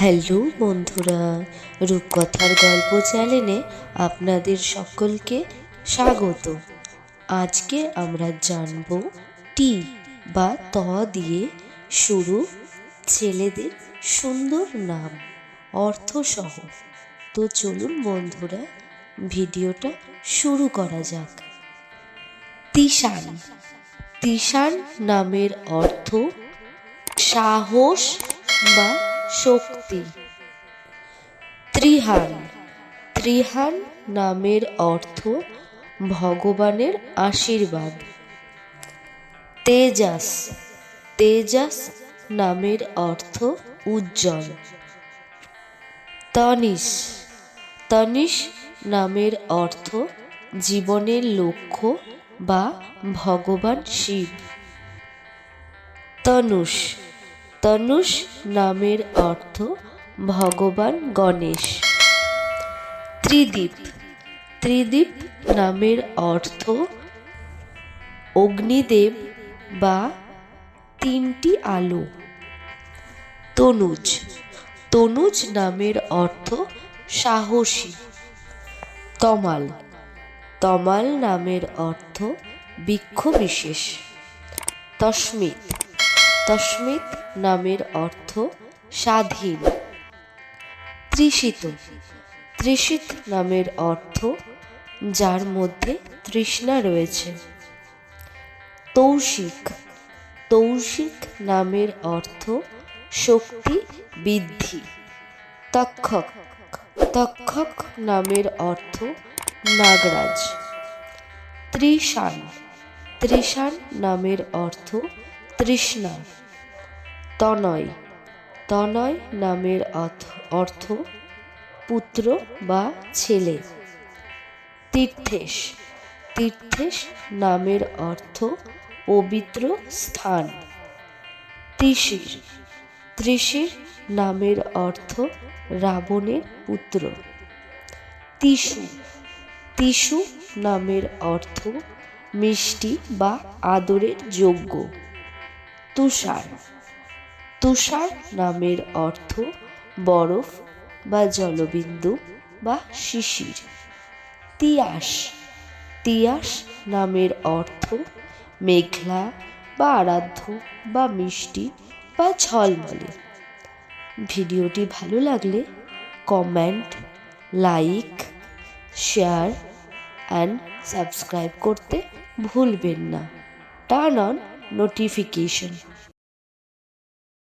Hello বন্ধুরা, রূপকথার গল্প চ্যানেলে আপনাদের সকলকে স্বাগত। আজকে আমরা জানব টি বা ত দিয়ে শুরু ছেলেদের সুন্দর নাম অর্থসহ। তো চলুন বন্ধুরা, ভিডিওটা শুরু করা যাক। তিশান। তিশান নামের অর্থ সাহস বা শক্তি। ত্রিহান। ত্রিহান নামের অর্থ ভগবানের আশীর্বাদ। তেজাস। তেজাস নামের অর্থ উজ্জ্বল। তনিশ। তনিশ নামের অর্থ জীবনের লক্ষ্য বা ভগবান শিব। তনুষ। তনুষ নামের অর্থ ভগবান গণেশ। ত্রিদীপ। ত্রিদীপ নামের অর্থ অগ্নিদেব বা তিনটি আলো। তনুজ। তনুজ নামের অর্থ সাহসী। তমাল। তমাল নামের অর্থ বৃক্ষ বিশেষ। তস্মিত। তস্মিত নামের অর্থ স্বাধীন। তৃষিত। তৃষিত নামের অর্থ যার মধ্যে তৃষ্ণা রয়েছে। তৌশিক। তৌশিক নামের অর্থ শক্তি বৃদ্ধি। তক্ষক। তক্ষক নামের অর্থ নাগরাজ। ত্রিশান। ত্রিশান নামের অর্থ তৃষ্ণা। তনয়। তনয় নামের অর্থ পুত্র বা ছেলে। তীর্থেশ। তীর্থেশ নামের অর্থ পবিত্র স্থান। ত্রিশির। ত্রিশির নামের অর্থ রাবণের পুত্র। তিসু। তিসু নামের অর্থ মিষ্টি বা আদরের যোগ্য। তুষার। তুষার নামের অর্থ বরফ বা জলবিন্দু বা শিশির। তিয়াস। তিয়াস নামের অর্থ মেঘলা বা আরাধ্য বা মিষ্টি বা ঝলমলে। ভিডিওটি ভালো লাগলে comment, like, share and subscribe করতে ভুলবেন না। Turn on notification.